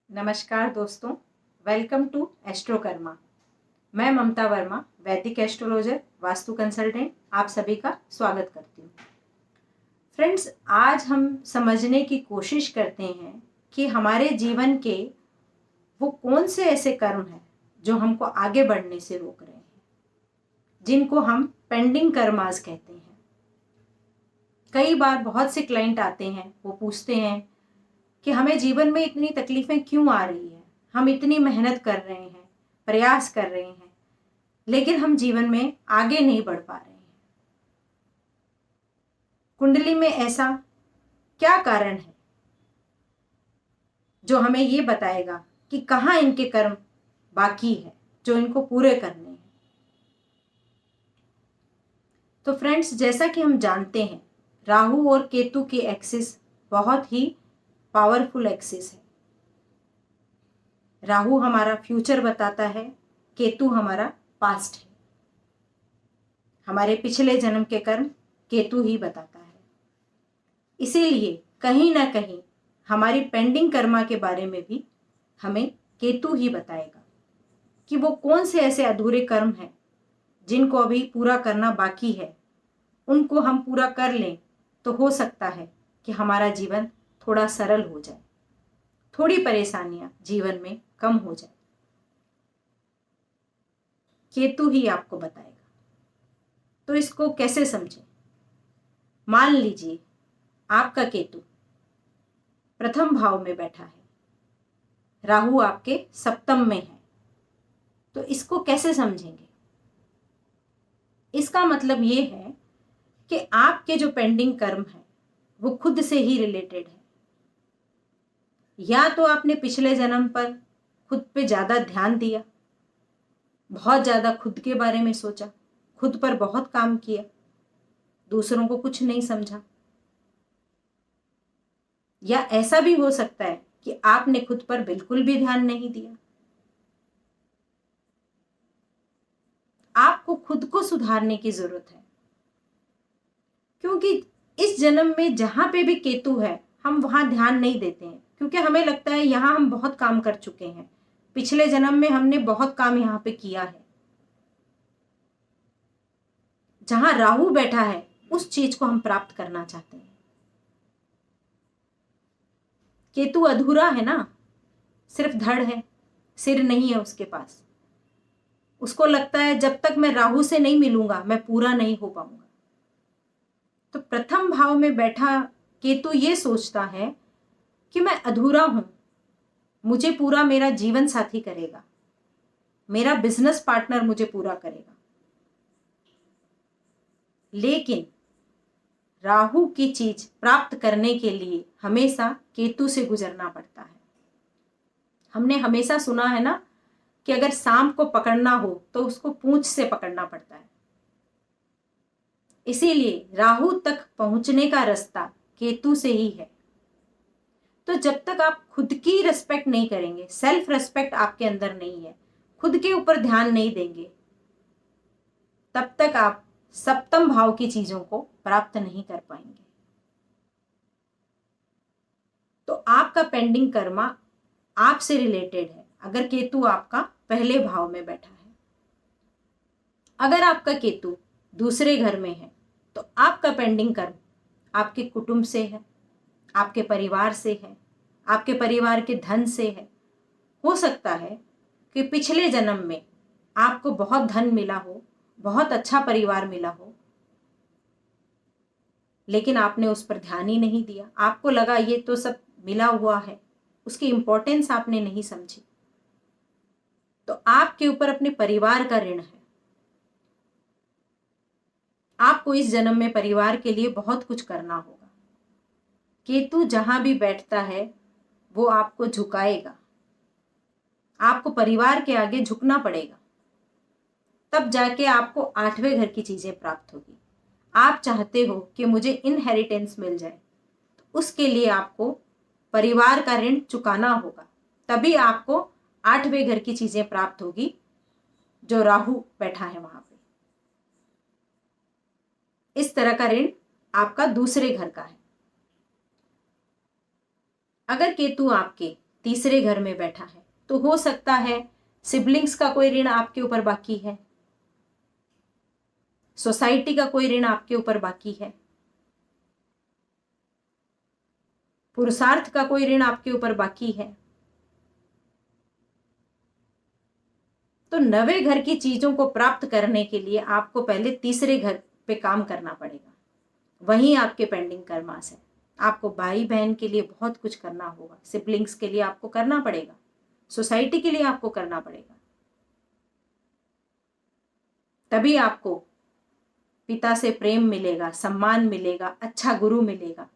नमस्कार दोस्तों, welcome to एस्ट्रोकर्मा। मैं ममता वर्मा, वैदिक एस्ट्रोलॉजर, वास्तु कंसल्टेंट, आप सभी का स्वागत करती हूँ। फ्रेंड्स, आज हम समझने की कोशिश करते हैं कि हमारे जीवन के वो कौन से ऐसे कर्म हैं जो हमको आगे बढ़ने से रोक रहे हैं, जिनको हम पेंडिंग कर्मास कहते हैं। कई बार बहुत से क्लाइंट आते हैं, वो पूछते हैं कि हमें जीवन में इतनी तकलीफें क्यों आ रही है, हम इतनी मेहनत कर रहे हैं, प्रयास कर रहे हैं, लेकिन हम जीवन में आगे नहीं बढ़ पा रहे हैं। कुंडली में ऐसा क्या कारण है जो हमें ये बताएगा कि कहाँ इनके कर्म बाकी है जो इनको पूरे करने हैं। तो फ्रेंड्स, जैसा कि हम जानते हैं, राहु और केतु की एक्सिस बहुत ही पावरफुल एक्सिस है। राहु हमारा फ्यूचर बताता है, केतु हमारा पास्ट है। हमारे पिछले जन्म के कर्म केतु ही बताता है। इसीलिए कहीं ना कहीं हमारी पेंडिंग कर्मा के बारे में भी हमें केतु ही बताएगा कि वो कौन से ऐसे अधूरे कर्म हैं जिनको अभी पूरा करना बाकी है। उनको हम पूरा कर लें तो हो सकता है कि हमारा जीवन थोड़ा सरल हो जाए, थोड़ी परेशानियां जीवन में कम हो जाए। केतु ही आपको बताएगा। तो इसको कैसे समझें? मान लीजिए आपका केतु प्रथम भाव में बैठा है, राहु आपके सप्तम में है, तो इसको कैसे समझेंगे? इसका मतलब ये है कि आपके जो पेंडिंग कर्म है वो खुद से ही रिलेटेड है। या तो आपने पिछले जन्म पर खुद पे ज्यादा ध्यान दिया, बहुत ज्यादा खुद के बारे में सोचा, खुद पर बहुत काम किया, दूसरों को कुछ नहीं समझा। या ऐसा भी हो सकता है कि आपने खुद पर बिल्कुल भी ध्यान नहीं दिया। आपको खुद को सुधारने की जरूरत है, क्योंकि इस जन्म में जहां पे भी केतु है हम वहां ध्यान नहीं देते हैं, क्योंकि हमें लगता है यहां हम बहुत काम कर चुके हैं, पिछले जन्म में हमने बहुत काम यहां पे किया है। जहां राहु बैठा है उस चीज को हम प्राप्त करना चाहते हैं। केतु अधूरा है ना, सिर्फ धड़ है, सिर नहीं है उसके पास। उसको लगता है जब तक मैं राहु से नहीं मिलूंगा मैं पूरा नहीं हो पाऊंगा। तो प्रथम भाव में बैठा केतु ये सोचता है कि मैं अधूरा हूं, मुझे पूरा मेरा जीवन साथी करेगा, मेरा बिजनेस पार्टनर मुझे पूरा करेगा। लेकिन राहु की चीज प्राप्त करने के लिए हमेशा केतु से गुजरना पड़ता है। हमने हमेशा सुना है ना कि अगर सांप को पकड़ना हो तो उसको पूंछ से पकड़ना पड़ता है। इसीलिए राहु तक पहुंचने का रास्ता केतु से ही है। तो जब तक आप खुद की रिस्पेक्ट नहीं करेंगे, सेल्फ रिस्पेक्ट आपके अंदर नहीं है, खुद के ऊपर ध्यान नहीं देंगे, तब तक आप सप्तम भाव की चीजों को प्राप्त नहीं कर पाएंगे। तो आपका पेंडिंग कर्मा आपसे रिलेटेड है अगर केतु आपका पहले भाव में बैठा है। अगर आपका केतु दूसरे घर में है तो आपका पेंडिंग कर्म आपके कुटुंब से है, आपके परिवार से है, आपके परिवार के धन से है। हो सकता है कि पिछले जन्म में आपको बहुत धन मिला हो, बहुत अच्छा परिवार मिला हो, लेकिन आपने उस पर ध्यान ही नहीं दिया। आपको लगा ये तो सब मिला हुआ है, उसकी इंपॉर्टेंस आपने नहीं समझी। तो आपके ऊपर अपने परिवार का ऋण है। आपको इस जन्म में परिवार के लिए बहुत कुछ करना होगा। केतु जहां भी बैठता है वो आपको झुकाएगा, आपको परिवार के आगे झुकना पड़ेगा, तब जाके आपको आठवें घर की चीजें प्राप्त होगी। आप चाहते हो कि मुझे इनहेरिटेंस मिल जाए, तो उसके लिए आपको परिवार का ऋण चुकाना होगा, तभी आपको आठवें घर की चीजें प्राप्त होगी जो राहु बैठा है वहां पे। इस तरह का ऋण आपका दूसरे घर का है। अगर केतु आपके तीसरे घर में बैठा है, तो हो सकता है सिबलिंग्स का कोई ऋण आपके ऊपर बाकी है, सोसाइटी का कोई ऋण आपके ऊपर बाकी है, पुरुषार्थ का कोई ऋण आपके ऊपर बाकी है। तो नवे घर की चीजों को प्राप्त करने के लिए आपको पहले तीसरे घर पे काम करना पड़ेगा, वहीं आपके पेंडिंग कर्मास है। आपको भाई बहन के लिए बहुत कुछ करना होगा, सिबलिंग्स के लिए आपको करना पड़ेगा, सोसाइटी के लिए आपको करना पड़ेगा, तभी आपको पिता से प्रेम मिलेगा, सम्मान मिलेगा, अच्छा गुरु मिलेगा,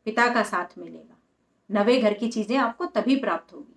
पिता का साथ मिलेगा। नवे घर की चीजें आपको तभी प्राप्त होगी।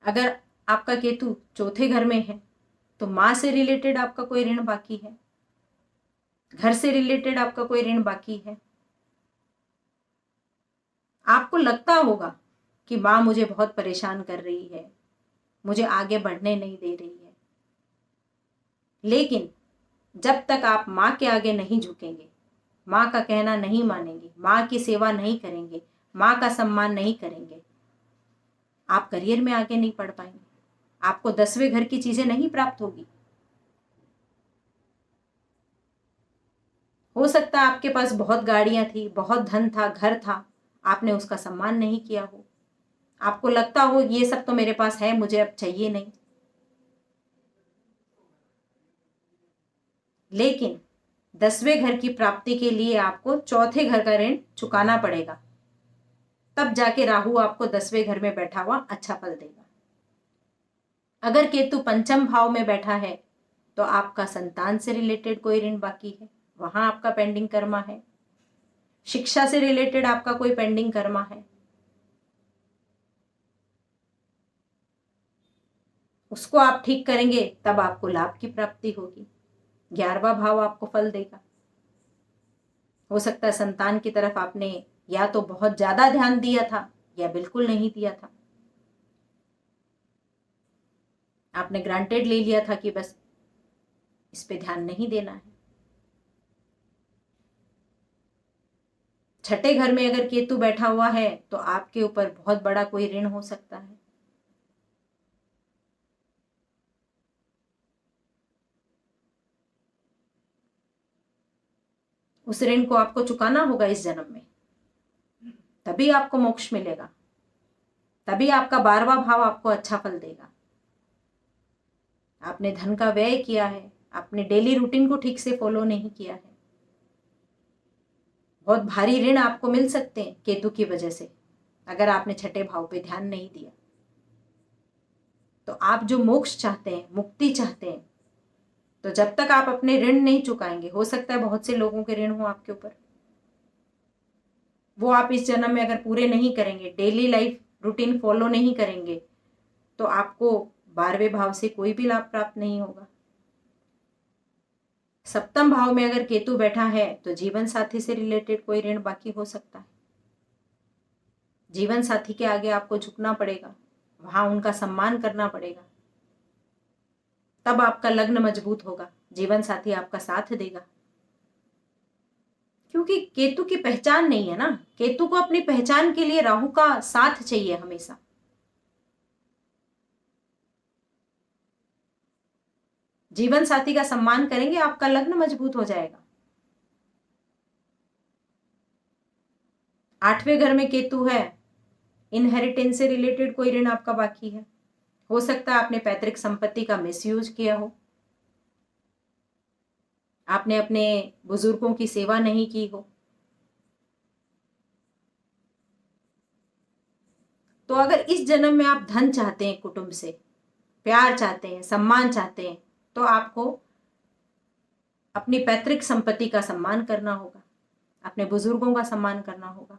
अगर आपका केतु चौथे घर में है तो मां से रिलेटेड आपका कोई ऋण बाकी है, घर से रिलेटेड आपका कोई ऋण बाकी है। आपको लगता होगा कि मां मुझे बहुत परेशान कर रही है, मुझे आगे बढ़ने नहीं दे रही है, लेकिन जब तक आप मां के आगे नहीं झुकेंगे, मां का कहना नहीं मानेंगे, मां की सेवा नहीं करेंगे, मां का सम्मान नहीं करेंगे, आप करियर में आगे नहीं बढ़ पाएंगे, आपको 10वें घर की चीजें नहीं प्राप्त होगी। हो सकता है आपके पास बहुत गाड़ियां थी, बहुत धन था, घर था, आपने उसका सम्मान नहीं किया हो, आपको लगता हो ये सब तो मेरे पास है, मुझे अब चाहिए नहीं। लेकिन 10वें घर की प्राप्ति के लिए आपको चौथे घर का ऋण चुकाना पड़ेगा, तब जाके राहु आपको 10वें घर में बैठा हुआ अच्छा फल देगा। अगर केतु पंचम भाव में बैठा है तो आपका संतान से रिलेटेड कोई ऋण बाकी है, वहां आपका पेंडिंग कर्मा है। शिक्षा से रिलेटेड आपका कोई पेंडिंग कर्मा है, उसको आप ठीक करेंगे तब आपको लाभ की प्राप्ति होगी। 11वां भाव आपको फल देगा। हो सकता है संतान की तरफ आपने या तो बहुत ज्यादा ध्यान दिया था या बिल्कुल नहीं दिया था, आपने ग्रांटेड ले लिया था कि बस इस पे ध्यान नहीं देना है। छठे घर में अगर केतु बैठा हुआ है तो आपके ऊपर बहुत बड़ा कोई ऋण हो सकता है। उस ऋण को आपको चुकाना होगा इस जन्म में, तभी आपको मोक्ष मिलेगा, तभी आपका 12वां भाव आपको अच्छा फल देगा। आपने धन का व्यय किया है, आपने डेली रूटीन को ठीक से फॉलो नहीं किया है, बहुत भारी ऋण आपको मिल सकते हैं केतु की वजह से, अगर आपने छठे भाव पे ध्यान नहीं दिया। तो आप जो मोक्ष चाहते हैं, मुक्ति चाहते हैं, तो जब तक आप अपने ऋण नहीं चुकाएंगे, हो सकता है बहुत से लोगों के ऋण हो आपके ऊपर, वो आप इस जन्म में अगर पूरे नहीं करेंगे, डेली लाइफ रूटीन फॉलो नहीं करेंगे, तो आपको 12वें भाव से कोई भी लाभ प्राप्त नहीं होगा। सप्तम भाव में अगर केतु बैठा है तो जीवन साथी से रिलेटेड कोई ऋण बाकी हो सकता है। जीवन साथी के आगे आपको झुकना पड़ेगा, वहां उनका सम्मान करना पड़ेगा, तब आपका लग्न मजबूत होगा, जीवन साथी आपका साथ देगा। क्योंकि केतु की पहचान नहीं है ना, केतु को अपनी पहचान के लिए राहु का साथ चाहिए हमेशा। जीवन साथी का सम्मान करेंगे, आपका लग्न मजबूत हो जाएगा। 8वें घर में केतु है, इनहेरिटेंस से रिलेटेड कोई ऋण आपका बाकी है। हो सकता है आपने पैतृक संपत्ति का मिसयूज किया हो, आपने अपने बुजुर्गों की सेवा नहीं की हो। तो अगर इस जन्म में आप धन चाहते हैं, कुटुंब से प्यार चाहते हैं, सम्मान चाहते हैं, तो आपको अपनी पैतृक संपत्ति का सम्मान करना होगा, अपने बुजुर्गों का सम्मान करना होगा,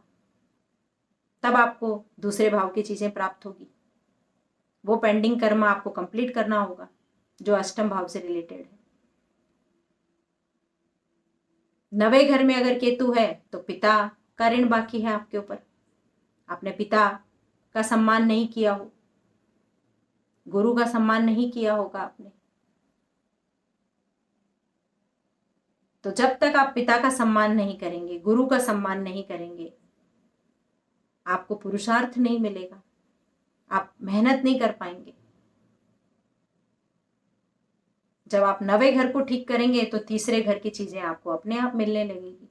तब आपको दूसरे भाव की चीजें प्राप्त होगी। वो पेंडिंग कर्म आपको कंप्लीट करना होगा जो अष्टम भाव से रिलेटेड है। 9वें घर में अगर केतु है तो पिता का ऋण बाकी है आपके ऊपर, आपने पिता का सम्मान नहीं किया हो, गुरु का सम्मान नहीं किया होगा आपने। तो जब तक आप पिता का सम्मान नहीं करेंगे, गुरु का सम्मान नहीं करेंगे, आपको पुरुषार्थ नहीं मिलेगा, आप मेहनत नहीं कर पाएंगे। जब आप 9वें घर को ठीक करेंगे तो तीसरे घर की चीजें आपको अपने आप मिलने लगेगी।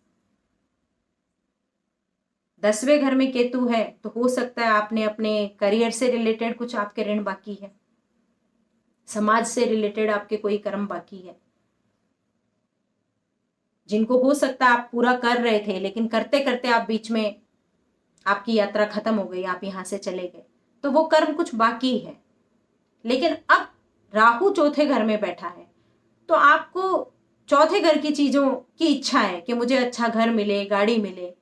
10वें घर में केतु है तो हो सकता है आपने अपने करियर से रिलेटेड कुछ आपके ऋण बाकी है, समाज से रिलेटेड आपके कोई कर्म बाकी है, जिनको हो सकता है आप पूरा कर रहे थे, लेकिन करते करते आप बीच में आपकी यात्रा खत्म हो गई, आप यहां से चले गए, तो वो कर्म कुछ बाकी है। लेकिन अब राहु चौथे घर में बैठा है तो आपको चौथे घर की चीजों की इच्छा है कि मुझे अच्छा घर मिले, गाड़ी मिले,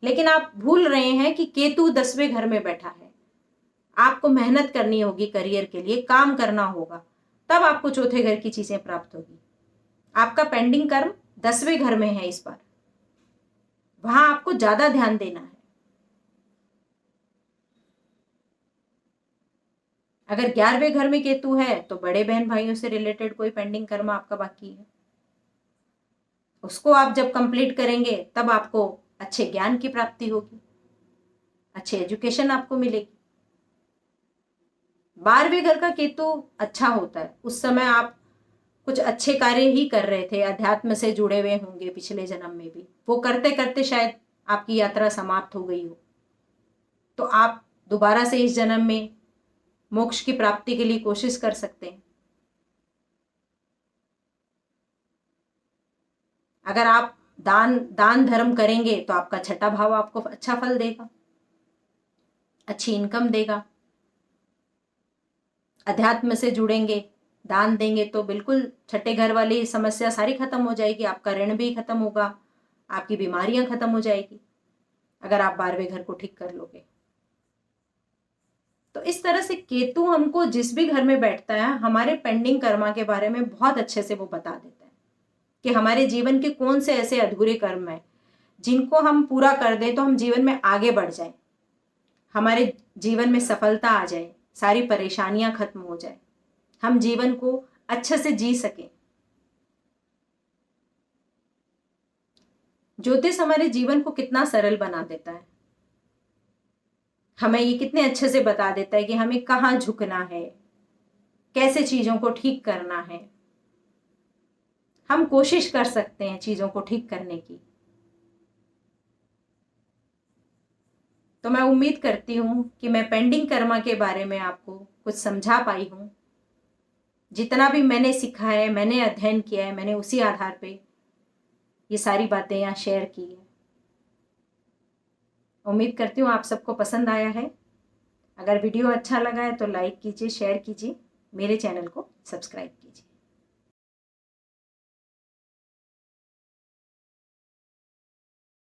लेकिन आप भूल रहे हैं कि केतु 10वें घर में बैठा है। आपको मेहनत करनी होगी, करियर के लिए काम करना होगा, तब आपको चौथे घर की चीजें प्राप्त होगी। आपका पेंडिंग कर्म 10वें घर में है इस बार, वहां आपको ज्यादा ध्यान देना है। अगर 11वें घर में केतु है तो बड़े बहन भाइयों से रिलेटेड कोई पेंडिंग कर्म आपका बाकी है, उसको आप जब कंप्लीट करेंगे तब आपको अच्छे ज्ञान की प्राप्ति होगी, अच्छी एजुकेशन आपको मिलेगी। 12वें घर का केतु अच्छा होता है, उस समय आप कुछ अच्छे कार्य ही कर रहे थे, अध्यात्म से जुड़े हुए होंगे पिछले जन्म में भी, वो करते करते शायद आपकी यात्रा समाप्त हो गई हो, तो आप दोबारा से इस जन्म में मोक्ष की प्राप्ति के लिए कोशिश कर सकते हैं। अगर आप दान दान धर्म करेंगे तो आपका छठा भाव आपको अच्छा फल देगा, अच्छी इनकम देगा। अध्यात्म से जुड़ेंगे, दान देंगे तो बिल्कुल छठे घर वाली समस्या सारी खत्म हो जाएगी, आपका ऋण भी खत्म होगा, आपकी बीमारियां खत्म हो जाएगी अगर आप 12वें घर को ठीक कर लोगे। तो इस तरह से केतु हमको जिस भी घर में बैठता है हमारे पेंडिंग कर्मा के बारे में बहुत अच्छे से वो बता देता है कि हमारे जीवन के कौन से ऐसे अधूरे कर्म हैं जिनको हम पूरा कर दें तो हम जीवन में आगे बढ़ जाएं, हमारे जीवन में सफलता आ जाए, सारी परेशानियां खत्म हो जाए, हम जीवन को अच्छे से जी सकें। ज्योतिष हमारे जीवन को कितना सरल बना देता है, हमें ये कितने अच्छे से बता देता है कि हमें कहाँ झुकना है, कैसे चीजों को ठीक करना है। हम कोशिश कर सकते हैं चीजों को ठीक करने की। तो मैं उम्मीद करती हूं कि मैं पेंडिंग कर्मा के बारे में आपको कुछ समझा पाई हूं। जितना भी मैंने सीखा है, मैंने अध्ययन किया है, मैंने उसी आधार पे ये सारी बातें यहाँ शेयर की है। उम्मीद करती हूँ आप सबको पसंद आया है। अगर वीडियो अच्छा लगा है तो लाइक कीजिए, शेयर कीजिए, मेरे चैनल को सब्सक्राइब